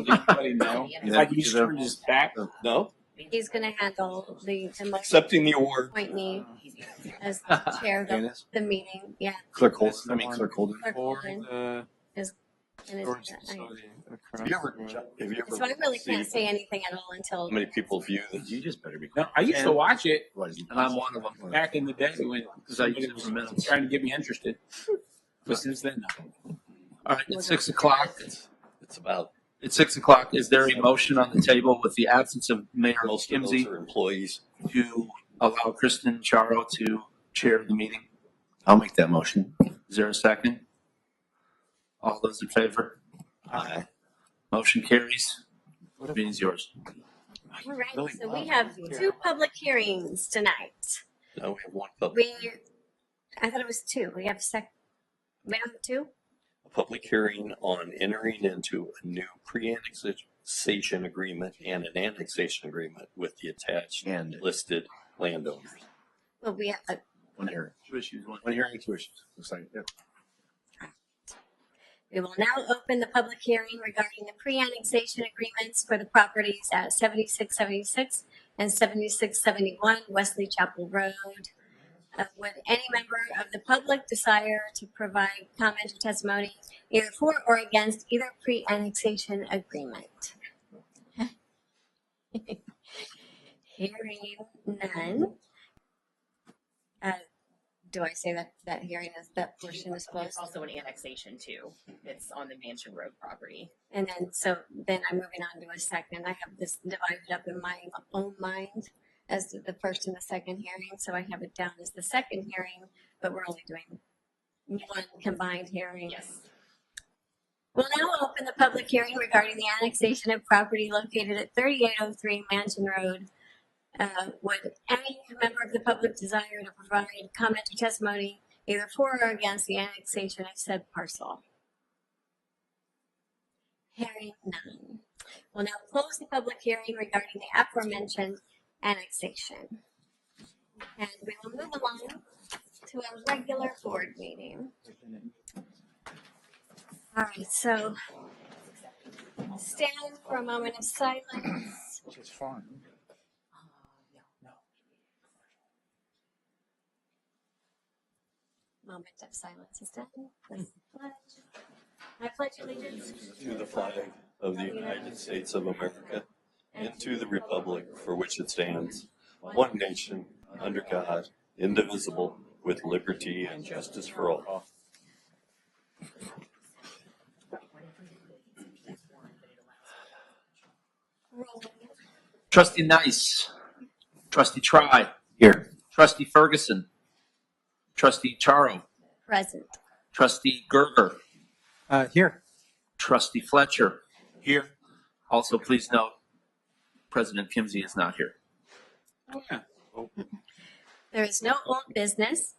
anybody know? Like he's turned his back. No, He's going to handle the accepting the award. appoint me as chair of the meeting. Yeah. Clerk Holden. Clerk Holden. Clerk Holden is. And Have you ever? so I really can't say anything at all until. How many people view this? You just better be. No, I used to watch it And I'm one of them. back in the day when somebody was trying to get me interested. But since then, no. All right, it's 6 o'clock. It's about It's 6 o'clock. Is there a motion on the table with the absence of Mayor most of those Kimsey are employees. to allow Kristen Charo to chair the meeting? I'll make that motion. Is there a second? All those in favor? Aye. Motion carries. Meeting's yours. All right. So we have 2 public hearings tonight. Now we have one public, I thought it was 2. We have we have 2. a public hearing on entering into a new pre-annexation agreement and an annexation agreement with the attached And listed landowners. Well, we have. one hearing. 2 issues, 1. One hearing, 2 issues. Looks like it. We will now open the public hearing regarding the pre-annexation agreements for the properties at 7676 and 7671 Wesley Chapel Road. Would any member of the public desire to provide comment or testimony either for or against either pre-annexation agreement? Hearing none. Do I say that hearing is that portion is closed? It's also an annexation too. It's on the Mansion Road property. And then I'm moving on to a second. I have this divided up in my own mind as the first and the second hearing. So I have it down as the second hearing, but we're only doing one combined hearing. Yes. We'll now open the public hearing regarding the annexation of property located at 3803 Mansion Road. Would any member of the public desire to provide comment or testimony either for or against the annexation of said parcel? Hearing none. We'll now close the public hearing regarding the aforementioned annexation. And we will move along to our regular board meeting. All right, so stand for a moment of silence. Which is fun. Moment of silence is done. I pledge allegiance To the flag of the United States of America and to the republic for which it stands, one nation, under God, indivisible, with liberty and justice for all. Trustee Nice. Trustee Try. Here. Trustee Ferguson. Trustee Charo. present. Trustee Gerger. Here. Trustee Fletcher. Here. Also, please note, President Kimsey is not here. Oh, yeah. There is no old business.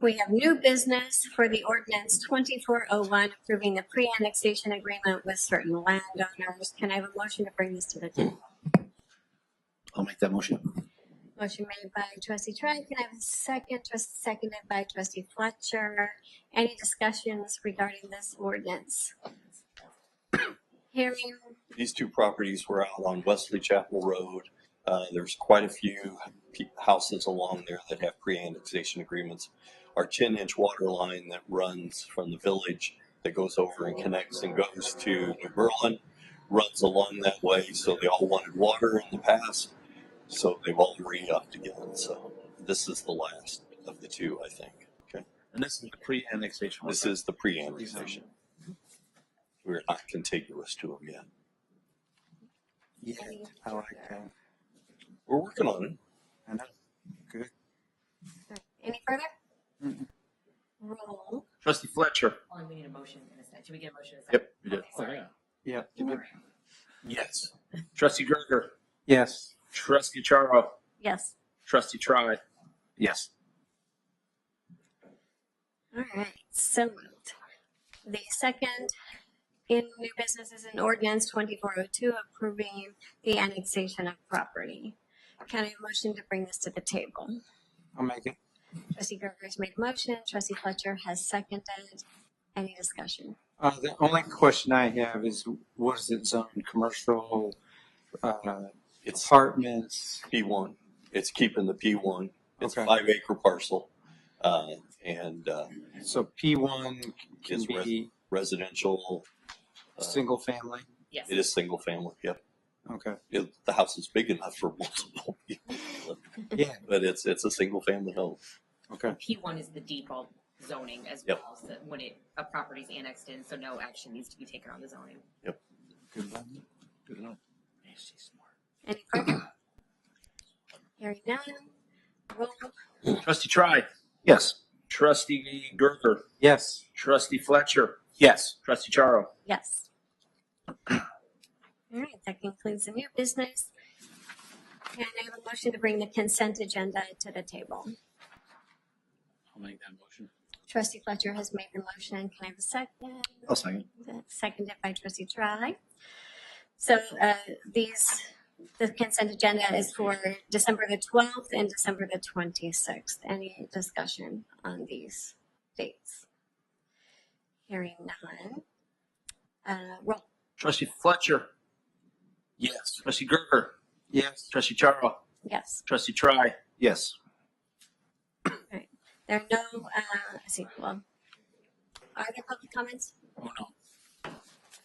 We have new business for the ordinance 2401 approving the pre-annexation agreement with certain landowners. Can I have a motion to bring this to the table? I'll make that motion. Motion made by Trustee Tri. Can I have a second? Seconded by Trustee Fletcher. Any discussions regarding this ordinance? Hearing. These two properties were out on Wesley Chapel Road. There's quite a few houses along there that have pre-annexation agreements. Our 10-inch water line that runs from the village that goes over and connects and goes to New Berlin runs along that way. So they all wanted water in the past. So they've all re-upped again. So this is the last of the two, I think. Okay. And this is the pre-annexation. This is the pre-annexation. We're not contiguous to them yet. Yeah, I like that. We're working on it. I know. Good. Any further? Roll. Trustee Fletcher. Oh, we need a motion in a second. Should we get a motion in a second? Yep, we did. Okay, sorry. Yeah. Yes. Trustee Gerger. Yes. Trustee Charo. Yes. Trustee Try. Yes. All right. So moved. The second in new business is an ordinance 2402 approving the annexation of property. Can I have a motion to bring this to the table? I'll make it. Trustee Gerger has made a motion. Trustee Fletcher has seconded. Any discussion? The only question I have is, what is it zoned? Commercial, It's apartments? P1. It's keeping the P1. It's Okay. a 5-acre parcel. And So P1 can Is be residential. single family? Yes. It is single family. Yep. Okay. The house is big enough for multiple people, Yeah. but it's a single family home. Okay. P1 is the default zoning as Yep. well, so when a property's annexed in, so no action needs to be taken on the zoning. Good enough. Good enough. Any further? Hearing none. Roll. Trustee Try, Yes. Trustee Gerger, Yes. Trustee Fletcher, Yes. Trustee Charo. Yes. All right, that concludes the new business. And I have a motion to bring the consent agenda to the table. I'll make that motion. Trustee Fletcher has made the motion. Can I have a second? I'll second. Seconded by Trustee Try. So the consent agenda is for December the 12th and December the 26th. Any discussion on these dates? Hearing none. Roll. Trustee Fletcher, Yes. Trustee Gerger, Yes. Trustee Charo, Yes. Trustee Try. Yes. There are no, let's see, well, are there public comments? Oh, no.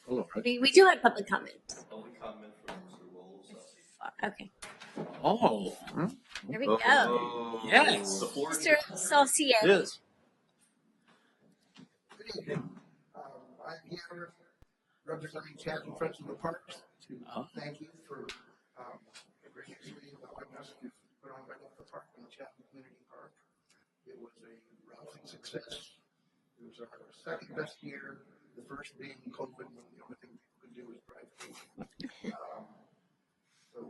Hello. We do have public comments. Only comment from Mr. Rolls. Okay, Oh, here we go. yes. Mr. Saucier. It is. Good evening. I'm here representing Chatham Friends of the Parks to thank you for graciously allowing us to put on Right Up the Park in the Chatham Community Park. It was a rousing success. It was our second best year, the first being COVID, when the only thing people could do was drive through. So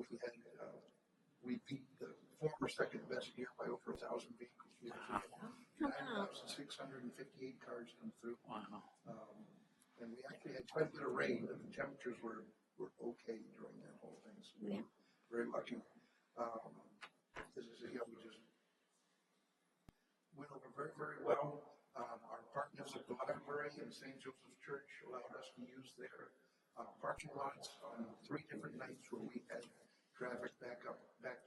we beat the former second best year by over 1,000 vehicles. We had 9,658 cars come through. Wow. And we actually had quite a bit of rain, but the temperatures were okay during that whole thing. So we were very lucky. As I said, we just went over very, very well. Our partners at the library and St. Joseph's Church allowed us to use their parking lots on 3 different nights where we had traffic backed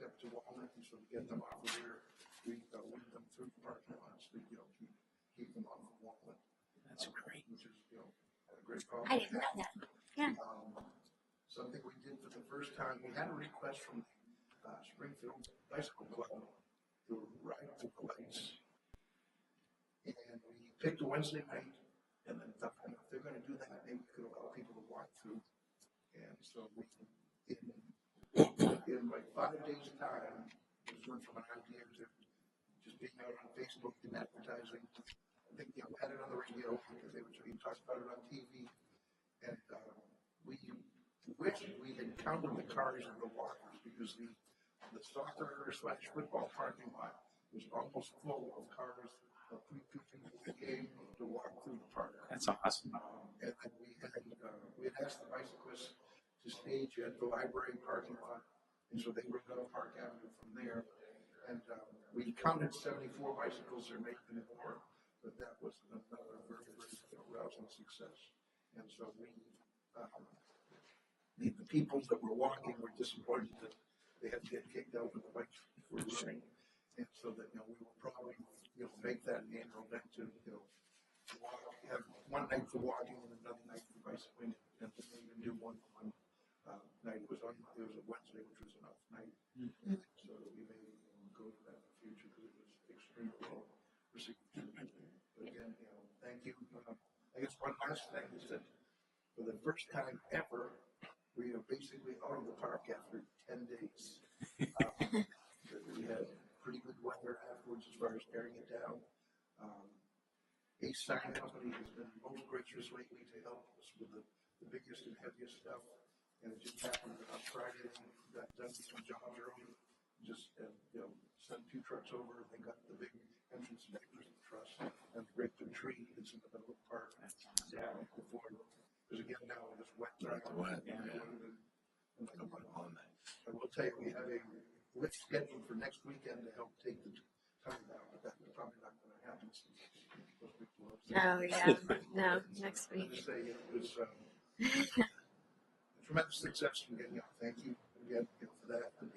up to Walnut, and so to get them off of there, we went them through the parking lots to keep them off of Walnut. That's great. Which is a great problem. I didn't know that. Yeah. Something we did for the first time, we had a request from the Springfield Bicycle Club to ride to the lights. And we picked a Wednesday night, and then thought, if they're going to do that, maybe we could allow people to walk through. And so we, in like 5 days' time, just went from an idea to just being out on Facebook and advertising. I think had it on the radio because they were talking about it on TV. And we wished we had counted the cars and the walkers because the soccer/football parking lot was almost full of cars of people who came to walk through the park. That's awesome. And then we had asked the bicyclists to stage at the library parking lot, and so they were going to Park Avenue from there. And we counted 74 bicycles. There may have been more, but that was another very, very rousing success. And so the people that were walking were disappointed that they had to get kicked out when the bikes were running. And so that we will probably make that an annual event to have one night for walking and another night for bicycling, and then even do one night. It was a Wednesday, which was an off night. So that we may go to that in the future because it was extremely well received. But again, thank you. I guess one last thing is that for the first time ever, we are basically out of the park after 10 days. We had pretty good weather afterwards as far as tearing it down. Ace Sign Company has been most gracious lately to help us with the biggest and heaviest stuff. And it just happened on Friday. We got done with some jobs early. Just sent 2 trucks over. And they got the big entrance and exit truss and the great big tree that's in the middle of the park. Down before, because again now it is wet. I will tell you, we have a lift scheduled for next weekend to help take the time down, but that's probably not going to happen. Oh, yeah. No, next week. Just say, it was, tremendous success in getting out. Thank you again, for that. And,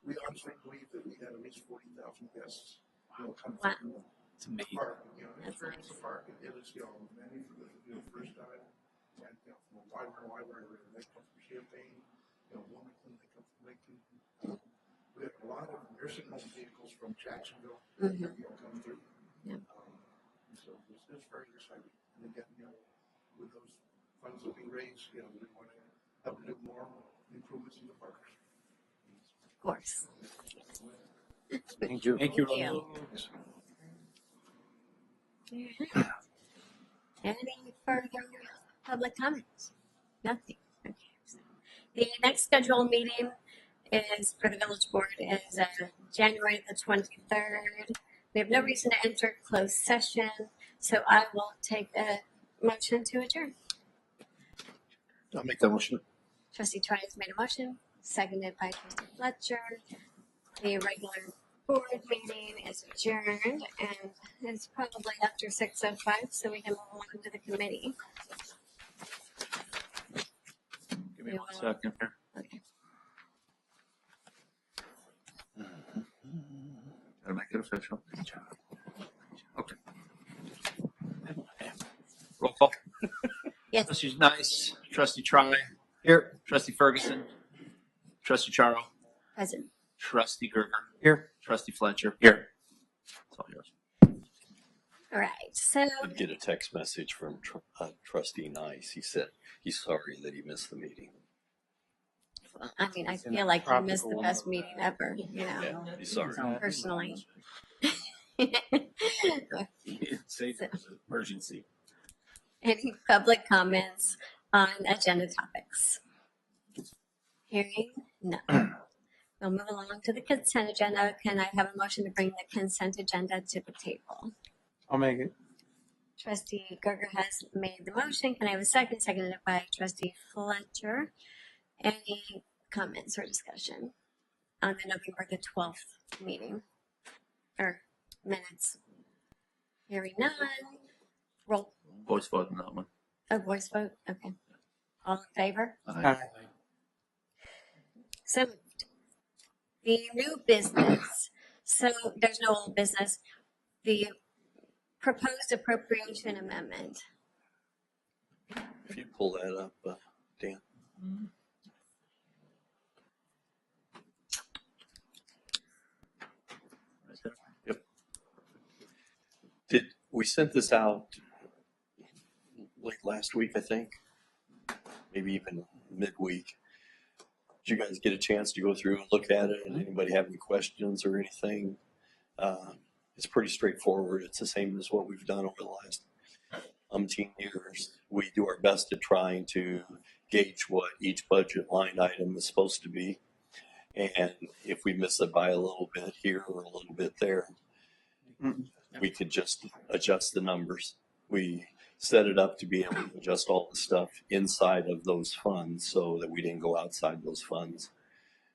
we honestly believe that we had at least 40,000 guests, come Wow. through It's amazing. the park, That's experience nice. the park. It was, many for the, first time. And, from a wide area, they come from Champaign, Wilmington, they come from Lincoln. We had a lot of nursing home vehicles from Jacksonville, Mhm. come through. Yeah. So it's very exciting. And again, with those funds that we raise, we want to help do more improvements in the park. Of course. Thank you. Thank you. Thank you. Ron. Any further public comments? Nothing. Okay. The next scheduled meeting is for the village board is January the 23rd. We have no reason to enter closed session, so I will take a motion to adjourn. I'll make that motion. Trustee Trice has made a motion, seconded by Trustee Fletcher. The regular board meeting is adjourned, and it's probably after 6:05, so we can move on to the committee. Give me 1 second here. Okay. Gotta make it official. Okay. Roll call. Yes. Trustee Nice, Trustee Try. Here. Trustee Ferguson. Trustee Charo. Present. Trustee Gerger. Here. Trustee Fletcher. Here. It's all yours. All right. So Did get a text message from Trustee Nice. He said he's sorry that he missed the meeting. I mean, I feel like you missed the best meeting ever. Yeah, he's sorry. Personally. Say it was an emergency. Any public comments on agenda topics? Hearing none. We'll move along to the consent agenda. Can I have a motion to bring the consent agenda to the table? I'll make it. Trustee Gerger has made the motion. Can I have a second? Seconded by Trustee Fletcher. Any comments or discussion on the November the 12th meeting or minutes? Hearing none. Roll. Voice vote on that one. A voice vote. Okay. All in favor? Aye. So moved. The new business. So there's no old business. The proposed appropriation amendment. If you pull that up, Dan. Right there. Did we sent this out late last week, I think? Maybe even midweek. Did you guys get a chance to go through and look at it? And anybody have any questions or anything? It's pretty straightforward. It's the same as what we've done over the last umpteen years. We do our best at trying to gauge what each budget line item is supposed to be. And if we miss it by a little bit here or a little bit there, we could just adjust the numbers. We set it up to be able to adjust all the stuff inside of those funds so that we didn't go outside those funds.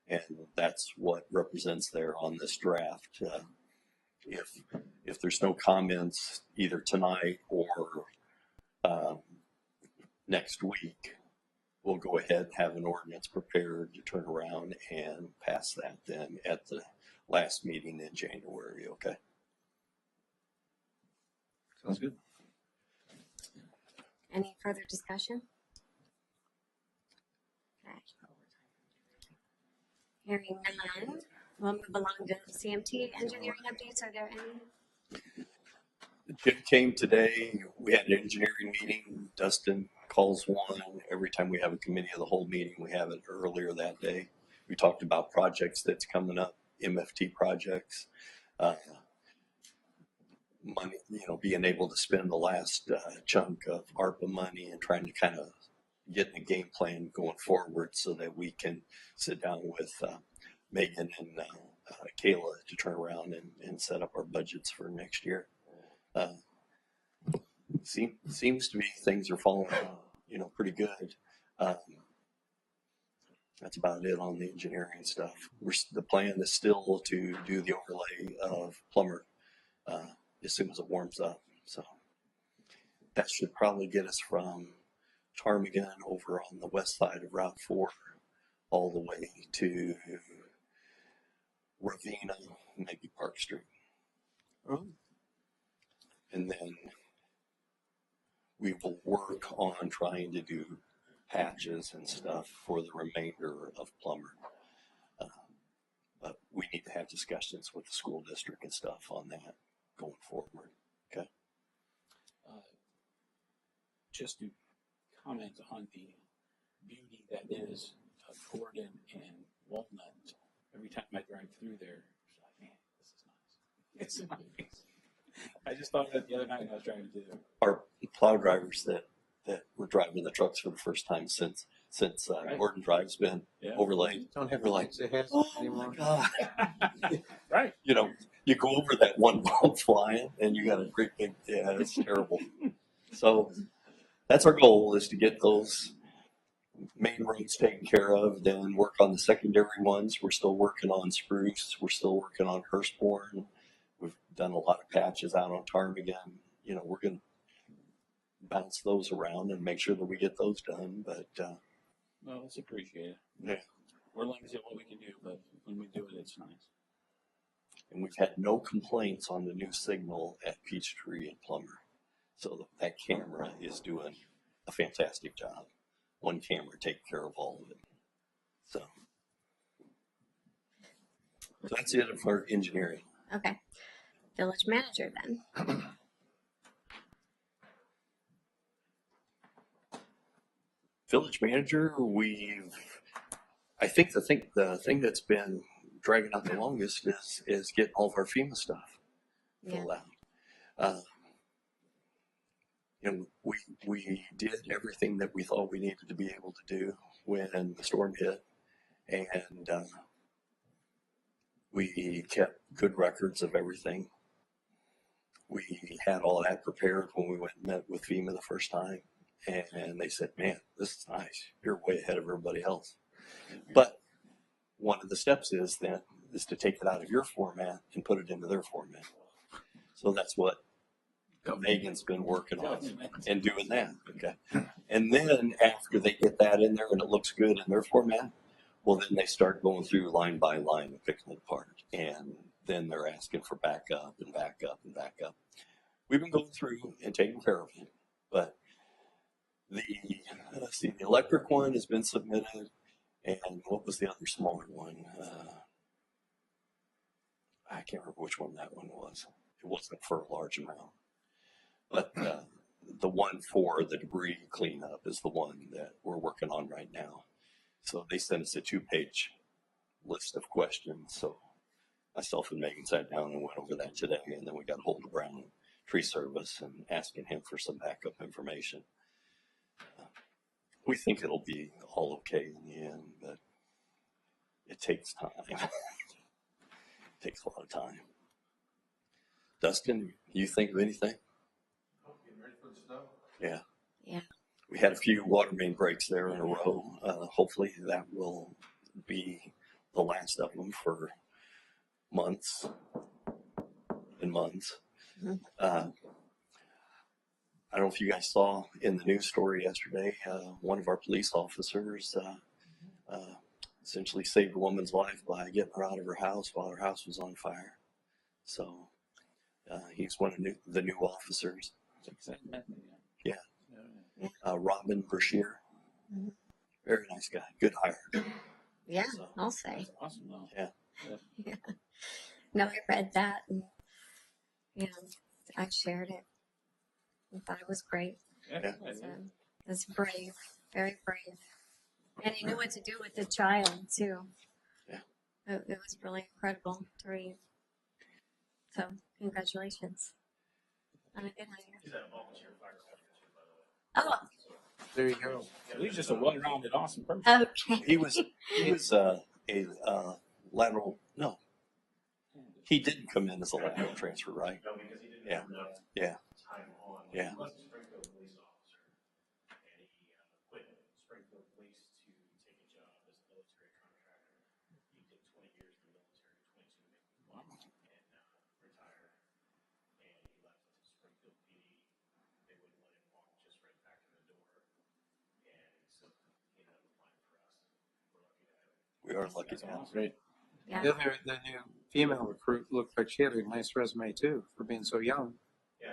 And that's what represents there on this draft. If there's no comments either tonight or next week, we'll go ahead and have an ordinance prepared to turn around and pass that then at the last meeting in January, okay? Sounds good. Any further discussion? Okay. Hearing none, we'll move along to CMT engineering updates. Are there any? Jim came today. We had an engineering meeting. Dustin calls one. Every time we have a committee of the whole meeting, we have it earlier that day. We talked about projects that's coming up, MFT projects, money, being able to spend the last chunk of ARPA money and trying to kind of get in a game plan going forward so that we can sit down with Megan and Kayla to turn around and set up our budgets for next year. Seems to be things are falling, pretty good. That's about it on the engineering stuff. The plan is still to do the overlay of Plummer as soon as it warms up. So that should probably get us from Ptarmigan over on the west side of Route 4 all the way to Ravenna, maybe Park Street. And then we will work on trying to do patches and stuff for the remainder of Plummer. But we need to have discussions with the school district and stuff on that going forward. Okay. Just to comment on the beauty that is Gordon and Walnut. Every time I drive through there, it's like, man, this is nice. It's nice. I just thought of it the other night when I was driving through there. Our plow drivers that were driving the trucks for the first time since Right. Gordon Drive's been Yeah. overlaid. Don't have We're like, lights ahead oh anymore. my God. Right. You know, you go over that one bump flying and you got a great big, yeah, it's terrible. So that's our goal, is to get those main roads taken care of, then work on the secondary ones. We're still working on Spruce. We're still working on Hurstbourne. We've done a lot of patches out on Ptarmigan. You know, we're going to bounce those around and make sure that we get those done. But Well, it's appreciated. yeah, We're limited to what we can do, but when we do it, it's nice. and we've had no complaints on the new signal at Peachtree and Plummer. So that camera is doing a fantastic job. One camera taking care of all of it. So that's it for engineering. Okay. Village manager then. Village manager, I think the thing that's been dragging out the longest is getting all of our FEMA stuff Yeah. filled out. You know, we did everything that we thought we needed to be able to do when the storm hit, and we kept good records of everything. We had all that prepared when we went and met with FEMA the first time, and they said, "Man, this is nice. You're way ahead of everybody else." But one of the steps is to take it out of your format and put it into their format. So that's what Megan's been working on and doing that. Okay. And then after they get that in there and it looks good in their format, well, then they start going through line by line and picking it apart. And then they're asking for backup and backup and backup. We've been going through and taking care of it. But the electric one has been submitted. And what was the other smaller one? I can't remember which one that one was. It wasn't for a large amount. But the one for the debris cleanup is the one that we're working on right now. So they sent us a 2-page list of questions. So myself and Megan sat down and went over that today. And then we got a hold of Brown Tree Service and asking him for some backup information. We think it'll be all okay in the end, but it takes time. It takes a lot of time. Dustin, you think of anything? Getting ready for the snow. Yeah. Yeah. We had a few water main breaks there in a row. Hopefully that will be the last of them for months and months. Mhm. I don't know if you guys saw in the news story yesterday, one of our police officers essentially saved a woman's life by getting her out of her house while her house was on fire. So he's one of the new officers. Yeah. Robin Brashear. Mhm. Very nice guy. Good hire. Yeah, So, I'll say. That's awesome, though. yeah. Yeah. No, I read that and, you know, I shared it. I thought it was great. Yeah. So, it's brave, very brave. And he knew what to do with the child, too. Yeah. It was really incredible to read. So, congratulations on a good hire. Oh, There you go. He's just a well-rounded, awesome person. okay. He was a lateral. No, he didn't come in as a lateral transfer, right? No, because he didn't Yeah. have enough Yeah. time on. Yeah. He was a Springfield police officer, and he quit Springfield Police to take a job as a military contractor. He did 20 years in the military, 22 and retired. And he We are lucky. That's awesome. Great. Yeah. The new female recruit looked like she had a nice resume too for being so young. Yeah,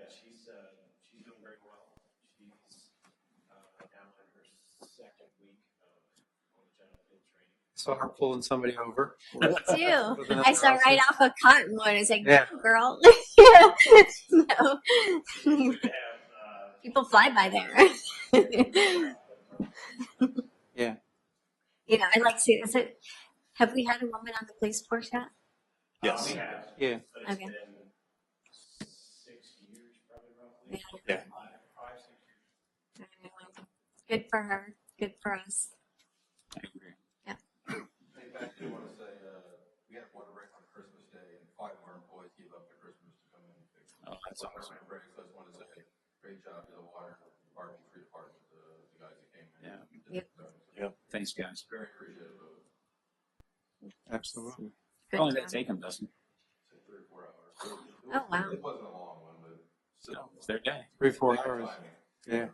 she's doing very well. She's now in her second week of on the general field training. Saw her pulling somebody over. Me too. With another I saw right outfit. off of Cottonwood. It's like, Yeah. go, girl. Yeah. No. We have People fly by there. Yeah. You know, I like see. Is it? Have we had a woman on the police force yet? Yes. we have, Yeah. but it's Okay. been 6 years, probably roughly. Yeah. Yeah. 5, 6 years. Good for her. Good for us. I agree. In fact, I want to say, we had one break on Christmas Day, and 5 of our employees gave up their Christmas to come in and fix it. Oh, that's awesome. Break, so I just want to say, great job to the water department, tree department, the guys that came in. Yeah. Yep. Thanks, guys. Very appreciative of it. Absolutely. Good How long did job. that take them, Dustin? Say 3 or 4 hours. Oh, wow. It wasn't a long one, but So it's their day. 3-4 hours. Yeah.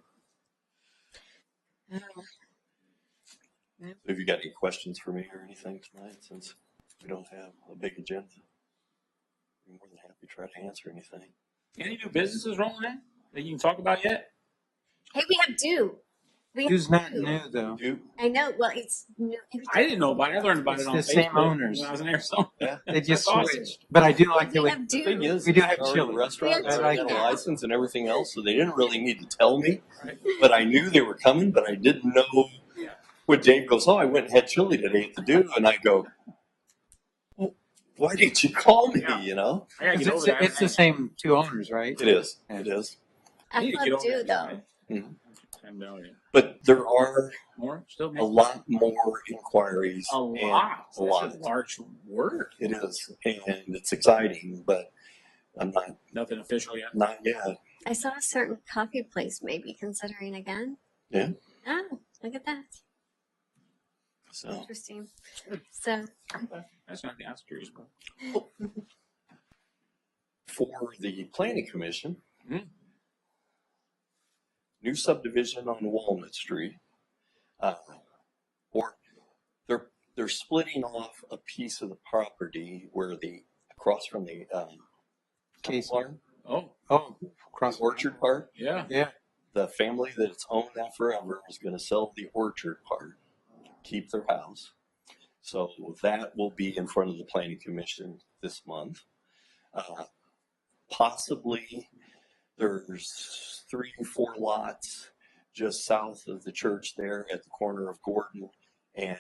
Have you got any questions for me or anything tonight, since we don't have a big agenda? I'm more than happy to try to answer anything. Any new businesses rolling in that you can talk about yet? Hey, we have Dew. We have Who's not Dew. new though? You? I know. Well, it's new. I didn't know about it. I learned about It's it on the Facebook same owners. when I was in Arizona. Yeah. They just That's awesome. switched. But I do like that We we. have The thing Dew. is, We do have it's already chili. a restaurant, We it's have already chili got a now. license and everything else, so they didn't really need to tell me. But I knew they were coming, but I didn't know. When Dave goes, oh, I went and had chili today at the Dew, and I go, well, why didn't you call me? Yeah. You know, I gotta get over It's, there. it's the same 2 owners, right? it is. Yeah. It is. I I need to get love over Dew there. though. Mhm. I have no idea. But there are More? Still a making lot more inquiries. a and lot. A lot. That's a large word. It is, and it's exciting, but I'm Nothing official yet. not yet. I saw a certain coffee place maybe considering again. Yeah. Oh, look at that. So Interesting. So, That's not the answer curious about. for the planning commission, Mhm. new subdivision on Walnut Street, or they're splitting off a piece of the property where across from the Casey. farm, Oh, Oh, across the orchard part. yeah. Yeah. The family that's owned that forever is going to sell the orchard part, keep their house. So that will be in front of the planning commission this month. Possibly there's 3 or 4 lots just south of the church there at the corner of Gordon and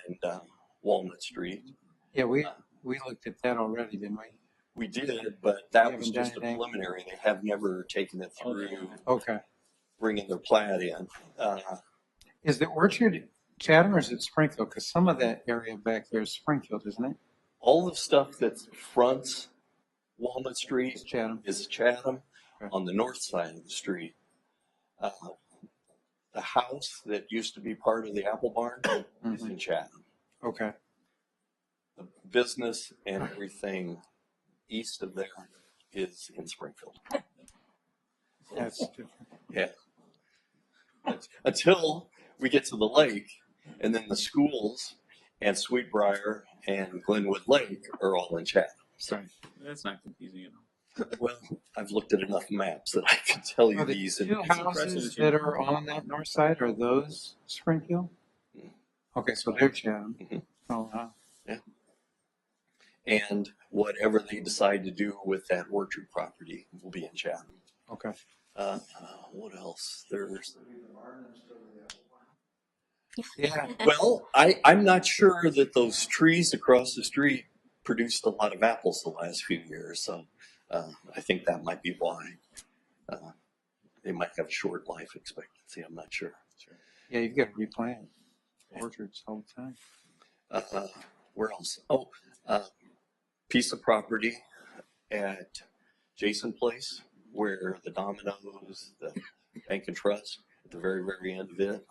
Walnut Street. Yeah, we looked at that already, didn't we? We did, but that We was haven't done just a anything. preliminary. They have never taken it Oh, through yeah. Okay. bringing their plat in. Is the orchard Chatham or is it Springfield? Because some of that area back there is Springfield, isn't it? All the stuff that fronts Walnut Street It's Chatham. is Chatham. Okay. On the north side of the street. The house that used to be part of the Apple Barn is in Chatham. Okay. The business and everything east of there is in Springfield. That's different. Yeah. Until we get to the lake, and then the schools and Sweetbriar and Glenwood Lake are all in Chatham. So, That's not confusing at all. well, I've looked at enough maps that I can tell you Are the these. 2 houses that are on that north side, are those Springfield? Okay, so they're Chatham. Mhm. Oh, wow. And whatever they decide to do with that orchard property will be in Chatham. Okay. What else? There's Yeah. well, I'm not sure that those trees across the street produced a lot of apples the last few years, so I think that might be why. They might have a short life expectancy. I'm not sure. Yeah, you've got to replant orchards all the time. Where else? Oh, piece of property at Jason Place where the Domino's, the Bank and Trust, at the very, very end of it.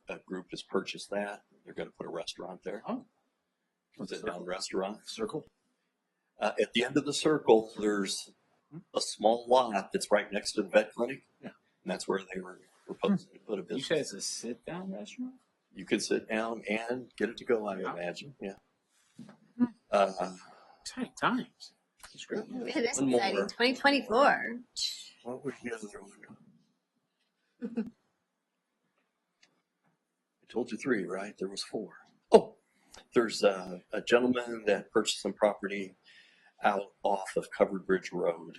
A group has purchased that. They're going to put a restaurant there. Oh. Was it down restaurant? Circle? At the end of the circle, there's a small lot that's right next to the vet clinic. Yeah. And that's where they were proposing to put a You business. said it's a sit-down restaurant? You could sit down and get it to go, I imagine. Yeah. Exciting times. It's great. It is One more. exciting. 2024. What was the other one? I told you 3, right? There was 4. Oh, there's a gentleman that purchased some property out off of Covered Bridge Road.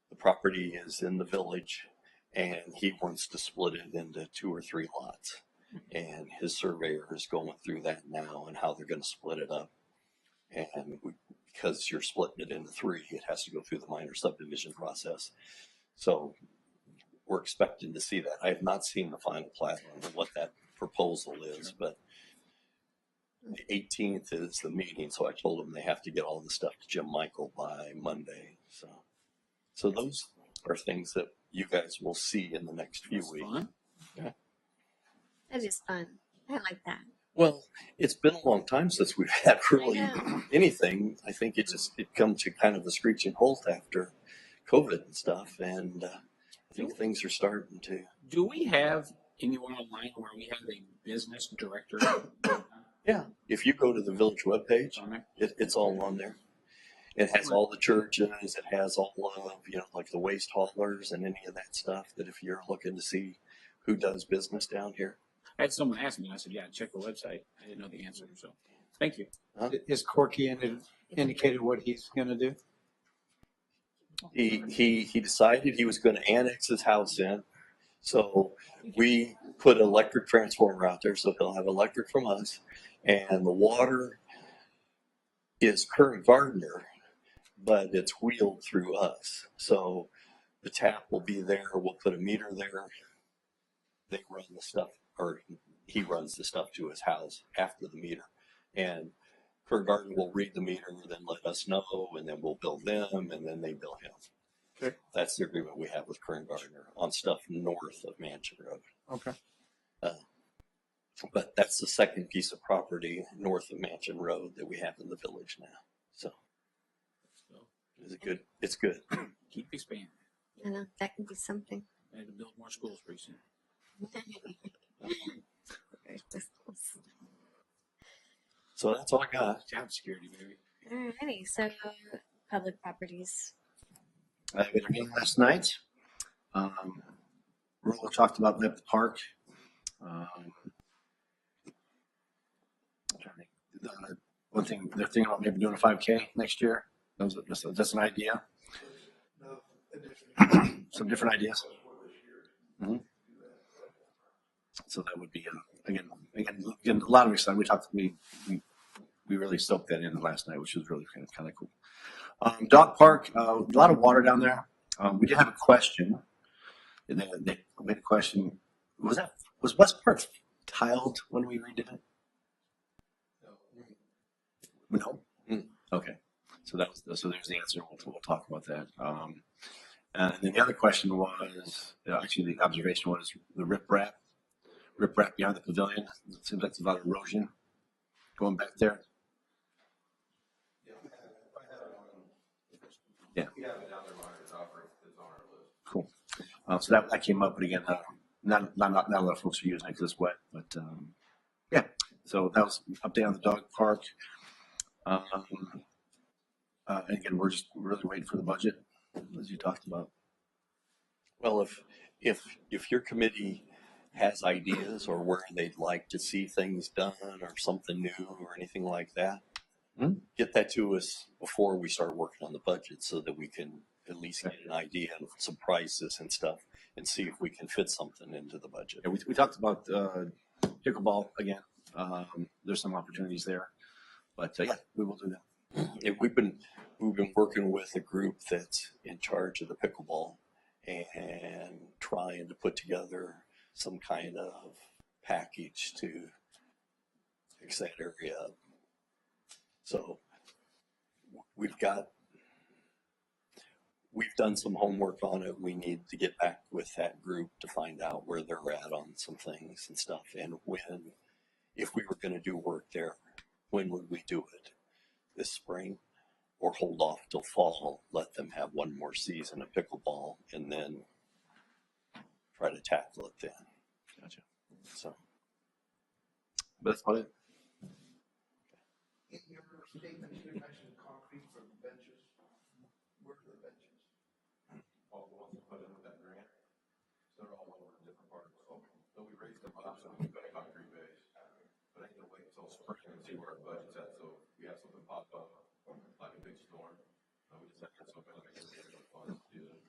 The property is in the village, and he wants to split it into 2 or 3 lots. And his surveyor is going through that now and how they're going to split it up. And because you're splitting it into 3, it has to go through the minor subdivision process. So we're expecting to see that. I have not seen the final plat on what that proposal is, but the 18th is the meeting, so I told them they have to get all the stuff to Jim Michael by Monday. So those are things that you guys will see in the next few weeks. Fun. That is fun. I like that. Well, it's been a long time since we've had really I know. anything. I think it come to kind of a screeching halt after COVID and stuff, and I think things are starting to. Do we have anyone online where we have a business director? Yeah, if you go to the village webpage, On there? it's all on there. It has all the churches. It has all of, like the waste haulers and any of that stuff. That if you're looking to see who does business down here, I had someone ask me, and I said, "Yeah, check the website." I didn't know the answer, so thank you. Is Corky indicated what he's going to do? he decided he was going to annex his house in. So we put an electric transformer out there, so he'll have electric from us, and the water is Current Gardner, but it's wheeled through us. So the tap will be there. We'll put a meter there. They run the stuff, or he runs the stuff to his house after the meter, and Current Gardner will read the meter, then let us know, and then we'll bill them, and then they bill him. Okay. That's the agreement we have with Current Gardner on stuff north of Mansion Road. Okay. But that's the second piece of property north of Mansion Road that we have in the village now. So it's good. It's good. Keep expanding. I know that can be something. I had to build more schools pretty soon. So that's all I got. Job security, baby. Alrighty, so public properties. I had a meeting last night. Rolo talked about Lip Park. One thing they're thinking about maybe doing a 5K next year. That's an idea. Some different ideas. Mhm. So that would be again a lot of excitement. We really soaked that in last night, which was really kind of cool. Dog park, a lot of water down there. We did have a question. And they made a question. Was West Park tiled when we redid it? No. Okay. So there's the answer. We'll talk about that. And then the other question was actually the observation was the riprap behind the pavilion. It seems like there's a lot of erosion going back there. Yeah. Cool. So that came up, but again, not a lot of folks are using it because it's wet. But yeah, so that was an update on the dog park. And again, we're just really waiting for the budget, as you talked about. Well, if your committee has ideas or where they'd like to see things done or something new or anything like that, get that to us before we start working on the budget so that we can at least get an idea of some prices and stuff and see if we can fit something into the budget. Yeah, we talked about pickleball again. There's some opportunities there, but yeah, we will do that. Yeah, we've been working with a group that's in charge of the pickleball and trying to put together some kind of package to fix that area up. So we've done some homework on it. We need to get back with that group to find out where they're at on some things and stuff. And if we were going to do work there, when would we do it? This spring? Or hold off till fall, let them have one more season of pickleball, and then try to tackle it then. Gotcha. So That's about it. In your statement, you mentioned concrete for the benches. Where are the benches? All the ones that put in with that grant, so they're all over in different parts. So we raised them up, so we've got a concrete base. But I need to wait until spring and see where our budget's at, so if we have something pop up, like a big storm, we just have to have something like additional funds to do that.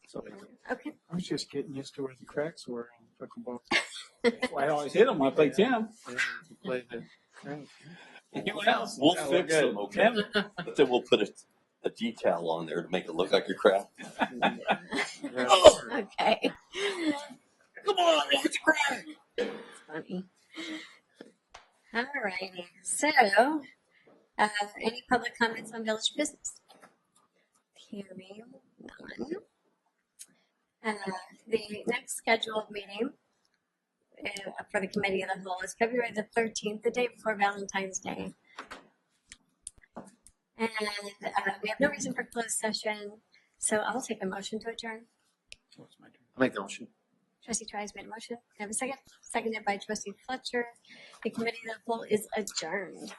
So, Okay. I was just getting used to where the cracks were in pickleball. I always hit them when I play Tim. Play the crack. Anyone else? We'll Yeah, fix we're them, good. okay? But then we'll put a detail on there to make it look like a crack. Okay. Come on, it's a crack. Funny. All righty. So, any public comments on village business? Hearing none. The next scheduled meeting for the committee of the whole is February the 13th, the day before Valentine's Day. And we have no reason for closed session, so I'll take a motion to adjourn. I'll make the motion. Trustee Trice made a motion. Can I have a second? Seconded by Trustee Fletcher. The committee of the whole is adjourned.